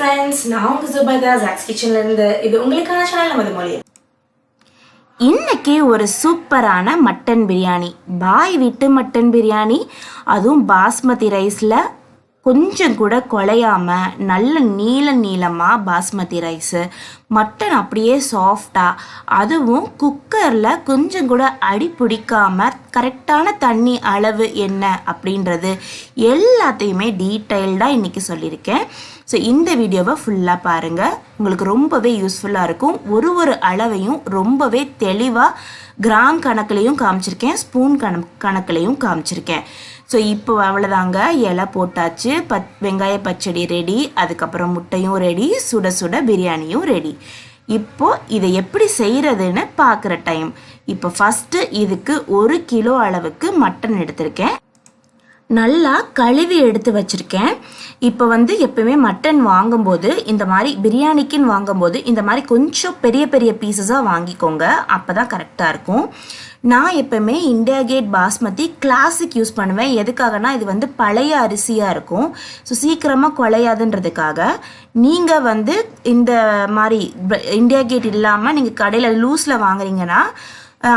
friends, நான் உங்க Subhada zacs.kitchen இருந்து இது உங்களுக்கான சேனல் நமது மொழி. இன்னைக்கு ஒரு சூப்பரான மட்டன் பிரியாணி, பாய் வீட்டு மட்டன் பிரியாணி, அதுவும் பாஸ்மதி ரைஸில் கொஞ்சம் கூட குலையாமல் நல்ல நீளமாக பாஸ்மதி ரைஸு, மட்டன் அப்படியே சாஃப்டாக, அதுவும் குக்கரில் கொஞ்சம் கூட அடி பிடிக்காமல் கரெக்டான தண்ணி அளவு என்ன அப்படின்றது எல்லாத்தையுமே டீட்டெயில்டாக இன்றைக்கி சொல்லியிருக்கேன். ஸோ இந்த வீடியோவை ஃபுல்லாக பாருங்கள், உங்களுக்கு ரொம்பவே யூஸ்ஃபுல்லாக இருக்கும். ஒரு அளவையும் ரொம்பவே தெளிவாக கிராம் கணக்குலையும் காமிச்சிருக்கேன், ஸ்பூன் கணக்குலையும் காமிச்சிருக்கேன். ஸோ இப்போ அவ்வளோதாங்க, இலை போட்டாச்சு, வெங்காய பச்சடி ரெடி, அதுக்கப்புறம் முட்டையும் ரெடி, சுட சுட பிரியாணியும் ரெடி. இப்போது இதை எப்படி செய்கிறதுன்னு பார்க்குற டைம். இப்போ ஃபஸ்ட்டு இதுக்கு 1 கிலோ அளவுக்கு மட்டன் எடுத்திருக்கேன், நல்லா கழுவி எடுத்து வச்சுருக்கேன். இப்போ எப்போவுமே மட்டன் வாங்கும்போது இந்த மாதிரி பிரியாணிக்குன்னு வாங்கும்போது இந்த மாதிரி கொஞ்சம் பெரிய பெரிய பீசஸாக வாங்கிக்கோங்க, அப்போ தான் கரெக்டாக இருக்கும். நான் எப்போவுமே India Gate basmati classic use பண்ணுவேன். எதுக்காகனா இது பழைய அரிசியாக இருக்கும், ஸோ சீக்கிரமாக குலையாதுன்றதுக்காக. நீங்கள் இந்த மாதிரி இண்டியா கேட் இல்லாமல் நீங்கள் கடையில் லூஸில் வாங்குறீங்கன்னா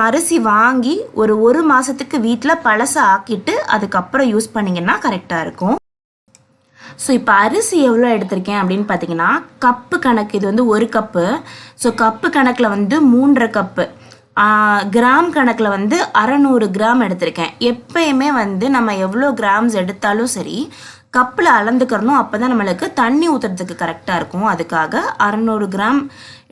அரிசி வாங்கி ஒரு மாதத்துக்கு வீட்டில் பழசை ஆக்கிட்டு அதுக்கப்புறம் யூஸ் பண்ணிங்கன்னா கரெக்டாக இருக்கும். ஸோ இப்போ அரிசி எவ்வளோ எடுத்திருக்கேன் அப்படின்னு பார்த்தீங்கன்னா, கப்பு கணக்கு, இது 1 கப்பு. ஸோ கப்பு கணக்கில் 3.5 கப்பு, கிராம் கணக்கில் 600 கிராம் எடுத்திருக்கேன். எப்பயுமே நம்ம எவ்வளோ கிராம்ஸ் எடுத்தாலும் சரி கப்பில் அளந்துக்கிறணும், அப்போ தான் நம்மளுக்கு தண்ணி ஊற்றுறதுக்கு கரெக்டாக இருக்கும். அதுக்காக 600 கிராம்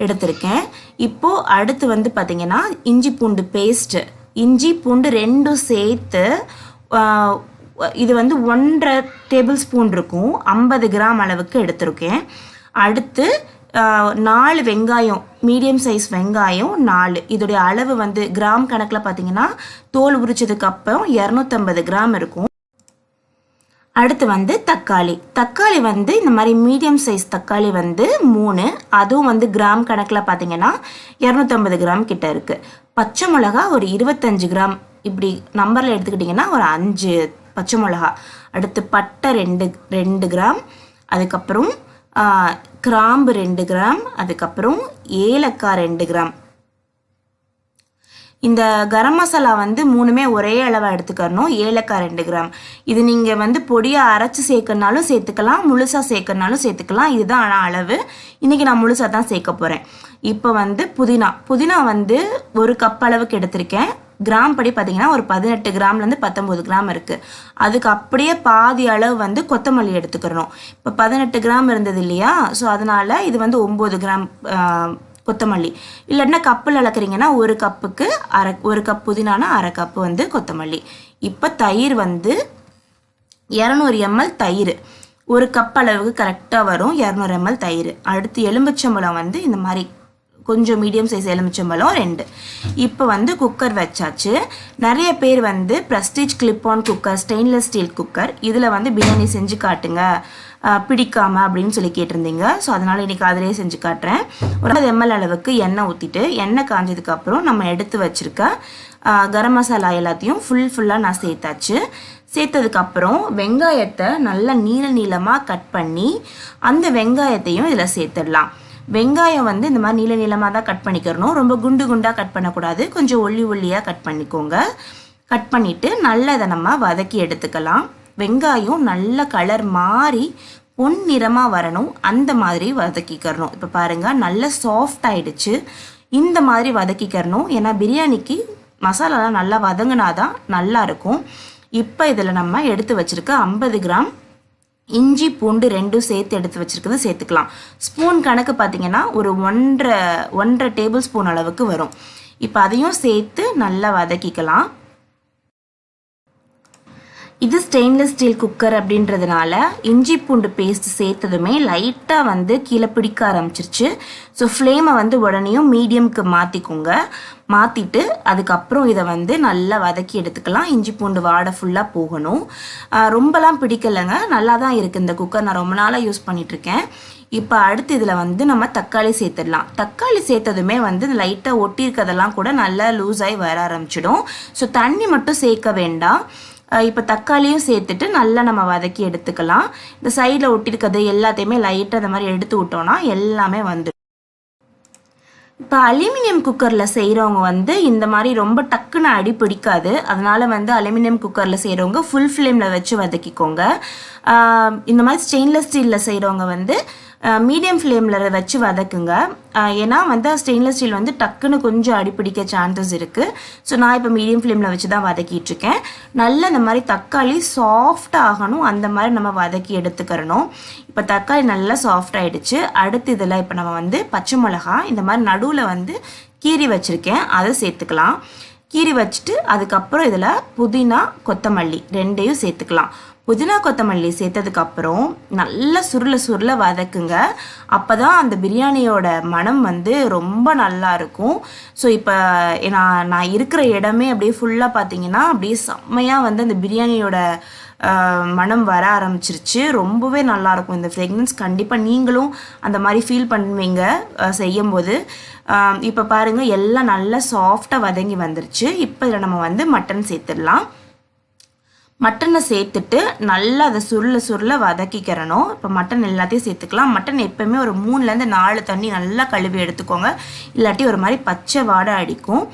எடுத்திருக்கேன். இப்போது அடுத்து பார்த்திங்கன்னா இஞ்சி பூண்டு பேஸ்ட்டு, இஞ்சி பூண்டு ரெண்டும் சேர்த்து இது 1.5 டேபிள் ஸ்பூன் இருக்கும், 50 கிராம் அளவுக்கு எடுத்திருக்கேன். அடுத்து 4 வெங்காயம், மீடியம் சைஸ் வெங்காயம் 4, இதோடைய அளவு கிராம் கணக்கில் பார்த்திங்கன்னா தோல் உரிச்சதுக்கு அப்புறம் 250 கிராம் இருக்கும். அடுத்து தக்காளி இந்த மாதிரி மீடியம் சைஸ் தக்காளி 3, அதுவும் கிராம் கணக்கில் பார்த்தீங்கன்னா 250 கிராம் கிட்ட இருக்குது. பச்சை மிளகா ஒரு 25 கிராம், இப்படி நம்பரில் எடுத்துக்கிட்டிங்கன்னா ஒரு 5 பச்சை மிளகா. அடுத்து பட்டை 2 கிராம், அதுக்கப்புறம் கிராம்பு 2 கிராம், அதுக்கப்புறம் ஏலக்காய் 2 கிராம். இந்த கரம் மசாலா 3மே ஒரே அளவாக எடுத்துக்கணும். ஏலக்காய் 2 கிராம். இது நீங்கள் பொடியாக அரைச்சி சேர்க்கனாலும் சேர்த்துக்கலாம், முழுசாக சேர்க்கனாலும் சேர்த்துக்கலாம். இதுதான் ஆனால் அளவு. இன்றைக்கி நான் முழுசாக தான் சேர்க்க போகிறேன். இப்போ புதினா 1 கப் அளவுக்கு எடுத்திருக்கேன். கிராம் படி பார்த்தீங்கன்னா ஒரு 18 கிராம்லேருந்து 19 கிராம் இருக்குது. அதுக்கு அப்படியே பாதி அளவு கொத்தமல்லி எடுத்துக்கிறணும். இப்போ 18 கிராம் இருந்தது இல்லையா, ஸோ அதனால் இது 9 கிராம் கொத்தமல்லி. இல்லைன்னா கப்பில் அளக்குறீங்கன்னா 1 கப்புக்கு 1 கப் புதினானா 1/2 கப்பு கொத்தமல்லி. இப்போ தயிர் 200 ml தயிர், 1 கப் அளவுக்கு கரெக்டாக வரும் 200 ml தயிர். அடுத்து எலுமிச்சம்பழம் இந்த மாதிரி கொஞ்சம் மீடியம் சைஸ் எலுமிச்சம்பழம் 2. இப்போ குக்கர் வச்சாச்சு. நிறைய பேர் prestige clip-on cooker, stainless steel cooker, இதில் பிரியாணி செஞ்சு காட்டுங்க பிடிக்காம அப்படின்னு சொல்லி கேட்டிருந்தீங்க. ஸோ அதனால் இன்றைக்கி அதிலே செஞ்சு காட்டுறேன். ஒரு 50 ml அளவுக்கு எண்ணெய் ஊற்றிட்டு, எண்ணெய் காஞ்சதுக்கப்புறம் நம்ம எடுத்து வச்சுருக்க கரம் மசாலா எல்லாத்தையும் ஃபுல்லாக நான் சேர்த்தாச்சு. சேர்த்ததுக்கப்புறம் வெங்காயத்தை நல்லா நீளமாக கட் பண்ணி அந்த வெங்காயத்தையும் இதில் சேர்த்துடலாம். வெங்காயம் இந்த மாதிரி நீளமாக தான் கட் பண்ணிக்கிறணும், ரொம்ப குண்டாக கட் பண்ணக்கூடாது, கொஞ்சம் ஒல்லியாக கட் பண்ணிக்கோங்க. கட் பண்ணிவிட்டு நல்லா இதை நம்ம வதக்கி எடுத்துக்கலாம். வெங்காயம் நல்ல கலர் மாறி பொன்னிறமாக வரணும், அந்த மாதிரி வதக்கிக்கிறணும். இப்போ பாருங்கள் நல்லா சாஃப்ட் ஆகிடுச்சு. இந்த மாதிரி வதக்கிக்கிறணும், ஏன்னா பிரியாணிக்கு மசாலாலாம் நல்லா வதங்கினாதான் நல்லாயிருக்கும். இப்போ இதில் நம்ம எடுத்து வச்சுருக்க 50 கிராம் இஞ்சி பூண்டு 2 சேர்த்து எடுத்து வச்சுருக்கிறது சேர்த்துக்கலாம். ஸ்பூன் கணக்கு பார்த்திங்கன்னா ஒரு 1.5 டேபிள் ஸ்பூன் அளவுக்கு வரும். இப்போ அதையும் சேர்த்து நல்லா வதக்கிக்கலாம். இது ஸ்டெயின்லெஸ் ஸ்டீல் குக்கர் அப்படின்றதுனால இஞ்சி பூண்டு பேஸ்ட் சேர்த்ததுமே லைட்டாக கீழே பிடிக்க ஆரம்பிச்சிருச்சு. ஸோ ஃப்ளேமை உடனேயும் மீடியம்க்கு மாற்றிக்கோங்க. மாற்றிட்டு அதுக்கப்புறம் இதை நல்லா வதக்கி எடுத்துக்கலாம். இஞ்சி பூண்டு வாடை ஃபுல்லாக போகணும். ரொம்பலாம் பிடிக்கலைங்க, நல்லா தான் இருக்குது இந்த குக்கர், நான் ரொம்ப நாளாக யூஸ் பண்ணிகிட்ருக்கேன். இப்போ அடுத்து இதில் நம்ம தக்காளி சேர்த்துடலாம். தக்காளி சேர்த்ததுமே லைட்டாக ஒட்டி இருக்கிறதெல்லாம் கூட நல்லா லூஸாகி வர ஆரம்பிச்சிடும். ஸோ தண்ணி மட்டும் சேர்க்க வேண்டாம். இப்போ தக்காளியும் சேர்த்துட்டு நல்லா நம்ம வதக்கி எடுத்துக்கலாம். இந்த சைடில் ஒட்டிருக்கிறது எல்லாத்தையுமே லைட்டாக அந்த மாதிரி எடுத்து விட்டோம்னா எல்லாமே வந்துடும். இப்போ அலுமினியம் குக்கரில் செய்கிறவங்க வந்து இந்த மாதிரி ரொம்ப டக்குன்னு அடி பிடிக்காது. அதனால் வந்து அலுமினியம் குக்கரில் செய்கிறவங்க ஃபுல் ஃப்ளேமில் வச்சு வதக்கிக்கோங்க. இந்த மாதிரி ஸ்டெயின்லெஸ் ஸ்டீலில் செய்கிறவங்க வந்து மீடியம் ஃப்ளேமில் வச்சு வதக்குங்க. ஏன்னா வந்து ஸ்டெயின்லெஸ் ஸ்டீல் வந்து டக்குன்னு கொஞ்சம் அடிப்பிடிக்க சான்சஸ் இருக்குது. ஸோ நான் இப்போ மீடியம் ஃப்ளேமில் வச்சு தான் வதக்கிட்டுருக்கேன். நல்ல இந்த மாதிரி தக்காளி சாஃப்டாக ஆகணும், அந்த மாதிரி நம்ம வதக்கி எடுத்துக்கிறணும். இப்போ தக்காளி நல்லா சாஃப்ட் ஆகிடுச்சு. அடுத்து இதில் இப்போ நம்ம வந்து பச்சை மிளகா இந்த மாதிரி நடுவில் வந்து கீறி வச்சுருக்கேன், அதை சேர்த்துக்கலாம். கீறி வச்சுட்டு அதுக்கப்புறம் இதில் புதினா கொத்தமல்லி ரெண்டையும் சேர்த்துக்கலாம். புதினா கொத்தமல்லி சேர்த்ததுக்கப்புறம் நல்லா சுருள வதக்குங்க. அப்போ தான் அந்த பிரியாணியோட மனம் வந்து ரொம்ப நல்லா இருக்கும். ஸோ இப்போ நான் இருக்கிற இடமே அப்படியே ஃபுல்லாக பார்த்தீங்கன்னா அப்படியே செம்மையாக வந்து அந்த பிரியாணியோட மனம் வர ஆரம்பிச்சிருச்சு. ரொம்பவே நல்லாயிருக்கும் இந்த ஃப்ரெக்னன்ஸ். கண்டிப்பாக நீங்களும் அந்த மாதிரி ஃபீல் பண்ணுவீங்க செய்யும்போது. இப்போ பாருங்கள் எல்லாம் நல்லா சாஃப்டாக வதங்கி வந்துருச்சு. இப்போ இதில் நம்ம வந்து மட்டன் சேர்த்துடலாம். மட்டனை சேர்த்துட்டு நல்லா அதை சுருள வதக்கிக்கிறணும். இப்போ மட்டன் எல்லாத்தையும் சேர்த்துக்கலாம். மட்டன் எப்போயுமே ஒரு 3லேருந்து 4 தண்ணி நல்லா கழுவி எடுத்துக்கோங்க, இல்லாட்டி ஒரு மாதிரி பச்சை வாடை அடிக்கும்.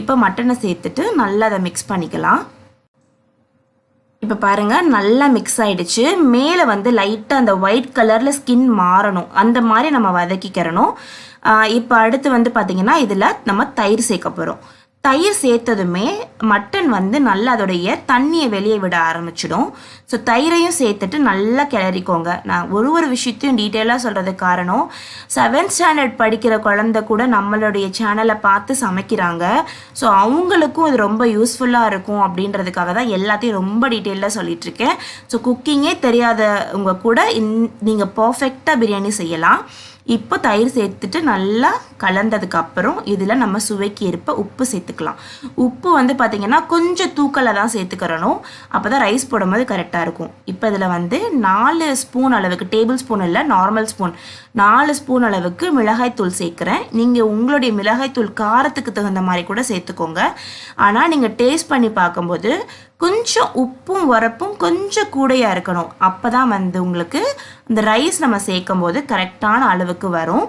இப்போ மட்டனை சேர்த்துட்டு நல்லா அதை மிக்ஸ் பண்ணிக்கலாம். இப்போ பாருங்கள் நல்லா மிக்ஸ் ஆகிடுச்சு. மேலே வந்து லைட்டாக அந்த ஒயிட் கலரில் ஸ்கின் மாறணும், அந்த மாதிரி நம்ம வதக்கிக்கிறணும். இப்போ அடுத்து வந்து பார்த்திங்கன்னா இதில் நம்ம தயிர் சேர்க்க போகிறோம். தயிர் சேர்த்ததுமே மட்டன் வந்து நல்லா அதோடைய தண்ணியை வெளியே விட ஆரம்பிச்சிடும். ஸோ தயிரையும் சேர்த்துட்டு நல்லா கிளறிக்கோங்க. நான் ஒரு விஷயத்தையும் டீட்டெயிலாக சொல்கிறதுக்கு காரணம், 7th ஸ்டாண்டர்ட் படிக்கிற குழந்தை கூட நம்மளுடைய சேனலை பார்த்து சமைக்கிறாங்க. ஸோ அவங்களுக்கும் இது ரொம்ப யூஸ்ஃபுல்லாக இருக்கும் அப்படின்றதுக்காக தான் எல்லாத்தையும் ரொம்ப டீட்டெயிலாக சொல்லிகிட்ருக்கேன். ஸோ குக்கிங்கே தெரியாதவங்க கூட நீங்கள் பர்ஃபெக்டாக பிரியாணி செய்யலாம். இப்போ தயிர் சேர்த்துட்டு நல்லா கலந்ததுக்கப்புறம் இதில் நம்ம சுவைக்கு ஏற்ப உப்பு சேர்த்துக்கலாம். உப்பு வந்து பார்த்திங்கன்னா கொஞ்சம் தூக்கலை தான் சேர்த்துக்கிறணும், அப்போ தான் ரைஸ் போடும்போது கரெக்டாக இருக்கும். இப்போ இதில் வந்து 4 ஸ்பூன் அளவுக்கு, டேபிள் ஸ்பூன் இல்லை நார்மல் ஸ்பூன், 4 ஸ்பூன் அளவுக்கு மிளகாய்த்தூள் சேர்க்குறேன். நீங்கள் உங்களுடைய மிளகாய்த்தூள் காரத்துக்கு தகுந்த மாதிரி கூட சேர்த்துக்கோங்க. ஆனால் நீங்கள் டேஸ்ட் பண்ணி பார்க்கும்போது கொஞ்சம் உப்பும் உரப்பும் கொஞ்சம் கூடையாக இருக்கணும். அப்போ தான் வந்து உங்களுக்கு இந்த ரைஸ் நம்ம சேர்க்கும் போது கரெக்டான அளவுக்கு வரும்.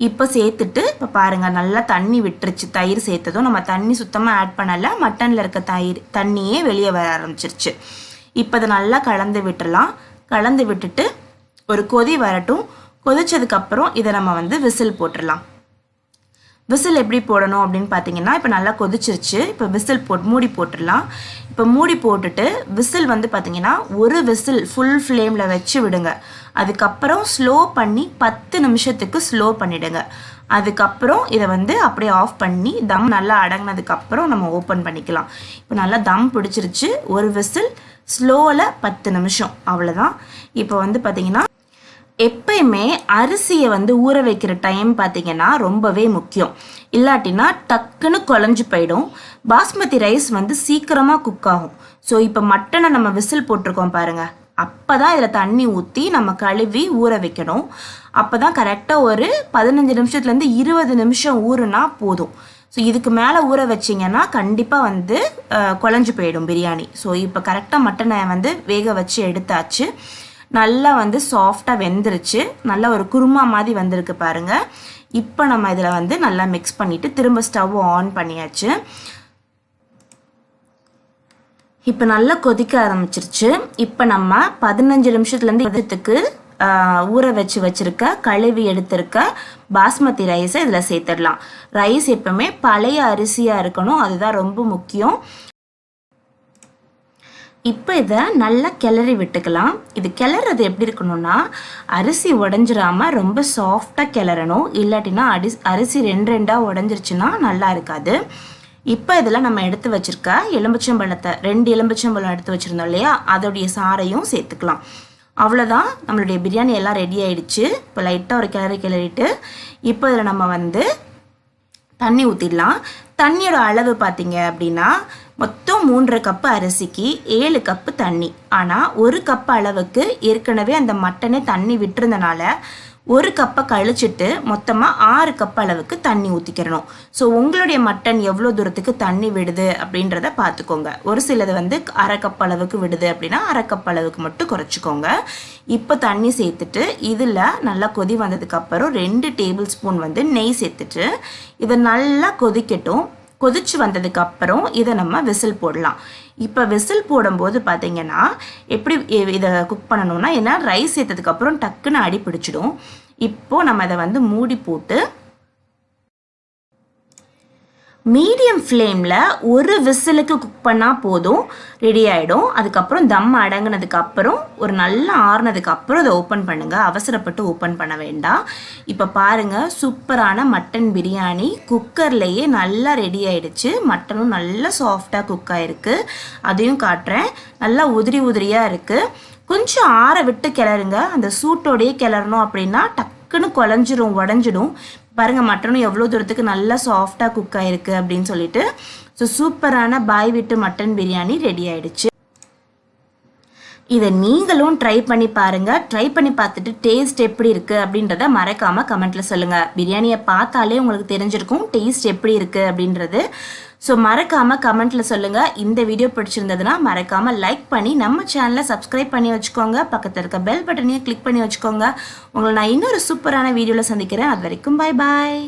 இப்போ சேர்த்துட்டு இப்போ பாருங்கள் நல்லா தண்ணி விட்டுருச்சு. தயிர் சேர்த்ததும் நம்ம தண்ணி சுத்தமாக ஆட் பண்ணலை, மட்டனில் இருக்க தண்ணியே வெளியே வர ஆரம்பிச்சிருச்சு. இப்போ இதை நல்லா கலந்து விட்டுடலாம். கலந்து விட்டுட்டு ஒரு கொதி வரட்டும். கொதிச்சதுக்கப்புறம் இதை நம்ம வந்து விசில் போட்டுடலாம். விசில் எப்படி போடணும் அப்படின்னு பார்த்தீங்கன்னா, இப்போ நல்லா கொதிச்சிருச்சு. இப்போ விசில் மூடி போட்டுடலாம். இப்போ மூடி போட்டுட்டு விசில் வந்து பார்த்தீங்கன்னா ஒரு விசில் ஃபுல் ஃப்ளேமில் வச்சு விடுங்க. அதுக்கப்புறம் ஸ்லோ பண்ணி 10 நிமிஷத்துக்கு ஸ்லோ பண்ணிவிடுங்க. அதுக்கப்புறம் இதை வந்து அப்படியே ஆஃப் பண்ணி தம் நல்லா அடங்கினதுக்கப்புறம் நம்ம ஓப்பன் பண்ணிக்கலாம். இப்போ நல்லா தம் பிடிச்சிருச்சு. ஒரு விசில் ஸ்லோவில் 10 நிமிஷம், அவ்வளோதான். இப்போ வந்து பார்த்தீங்கன்னா எப்பயுமே அரிசியை வந்து ஊற வைக்கிற டைம் பார்த்தீங்கன்னா ரொம்பவே முக்கியம். இல்லாட்டினா டக்குன்னு குழஞ்சு போயிடும். பாஸ்மதி ரைஸ் வந்து சீக்கிரமாக குக் ஆகும். ஸோ இப்போ மட்டனை நம்ம விசில் போட்டிருக்கோம் பாருங்கள், அப்போ தான் இதில் தண்ணி ஊற்றி நம்ம கழுவி ஊற வைக்கணும். அப்போ தான் கரெக்டாக ஒரு 15 நிமிஷத்துலேருந்து 20 நிமிஷம் ஊறுனா போதும். ஸோ இதுக்கு மேலே ஊற வச்சிங்கன்னா கண்டிப்பாக வந்து குழஞ்சு போயிடும் பிரியாணி. ஸோ இப்போ கரெக்டாக மட்டனை வந்து வேக வச்சு எடுத்தாச்சு. நல்லா வந்து சாஃப்டாக வெந்துருச்சு. நல்லா ஒரு குருமா மாதிரி வந்திருக்கு பாருங்கள். இப்போ நம்ம இதில் வந்து நல்லா மிக்ஸ் பண்ணிவிட்டு திரும்ப ஸ்டவ் ஆன் பண்ணியாச்சு. இப்போ நல்லா கொதிக்க ஆரம்பிச்சிருச்சு. இப்போ நம்ம 15 நிமிஷத்துலேருந்து 20க்கு ஊற வச்சிருக்க கழுவி எடுத்திருக்க பாஸ்மதி ரைஸை இதில் சேர்த்துடலாம். ரைஸ் எப்பவுமே பழைய அரிசியாக இருக்கணும், அதுதான் ரொம்ப முக்கியம். இப்போ இதை நல்லா கிளறி விட்டுக்கலாம். இது கிளறது எப்படி இருக்கணும்னா, அரிசி உடஞ்சிராமல் ரொம்ப சாஃப்டாக கிளறணும். இல்லாட்டினா அரிசி 2 உடஞ்சிருச்சுன்னா நல்லா இருக்காது. இப்போ இதில் நம்ம எடுத்து வச்சுருக்க எலுமிச்சம்பழத்தை 2 எலுமிச்சம்பழம் எடுத்து வச்சுருந்தோம் இல்லையா, அதோடைய சாறையும் சேர்த்துக்கலாம். அவ்வளோதான், நம்மளுடைய பிரியாணி எல்லாம் ரெடி ஆயிடுச்சு. இப்போ லைட்டாக ஒரு கிளறிட்டு இப்போ இதில் நம்ம வந்து தண்ணி ஊற்றிடலாம். தண்ணியோட அளவு பார்த்தீங்க அப்படின்னா மொத்தம் 3 கப்பு அரிசிக்கு 7 கப்பு தண்ணி. ஆனால் 1 கப்பு அளவுக்கு ஏற்கனவே அந்த மட்டனே தண்ணி விட்டுருந்தனால 1 கப்பை கழிச்சிட்டு மொத்தமாக 6 கப் அளவுக்கு தண்ணி ஊற்றிக்கிறணும். ஸோ உங்களுடைய மட்டன் எவ்வளோ தூரத்துக்கு தண்ணி விடுது அப்படின்றத பார்த்துக்கோங்க. ஒரு சிலது வந்து 1/2 கப் அளவுக்கு விடுது அப்படின்னா 1/2 கப் அளவுக்கு மட்டும் குறைச்சிக்கோங்க. இப்போ தண்ணி சேர்த்துட்டு இதில் நல்லா கொதி வந்ததுக்கப்புறம் 2 டேபிள் ஸ்பூன் வந்து நெய் சேர்த்துட்டு இதை நல்லா கொதிக்கட்டும். கொதிச்சு வந்ததுக்கப்புறம் இதை நம்ம விசில் போடலாம். இப்போ விசில் போடும்போது பார்த்தீங்கன்னா எப்படி இதை குக் பண்ணணும்னா, ஏன்னா ரைஸ் சேர்த்ததுக்கப்புறம் டக்குன்னு அடி பிடிச்சிடும். இப்போது நம்ம இதை வந்து மூடி போட்டு மீடியம் ஃப்ளேமில் ஒரு விசிலுக்கு குக் பண்ணால் போதும், ரெடி ஆகிடும். அதுக்கப்புறம் தம் அடங்கினதுக்கப்புறம் ஒரு நல்லா ஆறுனதுக்கப்புறம் அதை ஓப்பன் பண்ணுங்கள். அவசரப்பட்டு ஓப்பன் பண்ண வேண்டாம். இப்போ பாருங்கள், சூப்பரான மட்டன் பிரியாணி குக்கர்லேயே நல்லா ரெடி ஆகிடுச்சு. மட்டனும் நல்லா சாஃப்டாக குக் ஆகிருக்கு. அதையும் காட்டுறேன். நல்லா உதிரி உதிரியாக இருக்குது. கொஞ்சம் ஆற விட்டு கிளறுங்க. அந்த சூட்டோடையே கிளறணும் அப்படின்னா டக்குன்னு குழஞ்சிரும், உடஞ்சிடும். பாருங்கள், மட்டனும் எவ்வளோ தூரத்துக்கு நல்லா சாஃப்டாக குக் ஆகிருக்கு அப்படின்னு சொல்லிட்டு. ஸோ சூப்பரான பாய் வீட்டு மட்டன் பிரியாணி ரெடி ஆகிடுச்சு. இதை நீங்களும் ட்ரை பண்ணி பாருங்கள். ட்ரை பண்ணி பார்த்துட்டு டேஸ்ட் எப்படி இருக்குது அப்படின்றத மறக்காமல் கமெண்ட்டில் சொல்லுங்கள். பிரியாணியை பார்த்தாலே உங்களுக்கு தெரிஞ்சிருக்கும் டேஸ்ட் எப்படி இருக்குது அப்படின்றது. ஸோ மறக்காமல் கமெண்ட்டில் சொல்லுங்கள். இந்த வீடியோ பிடிச்சிருந்ததுன்னா மறக்காமல் லைக் பண்ணி நம்ம சேனலை சப்ஸ்கிரைப் பண்ணி வச்சுக்கோங்க. பக்கத்தில் இருக்க பெல் பட்டனையும் கிளிக் பண்ணி வச்சுக்கோங்க. உங்களை நான் இன்னொரு சூப்பரான வீடியோவில் சந்திக்கிறேன். அது வரைக்கும் பாய் பாய்.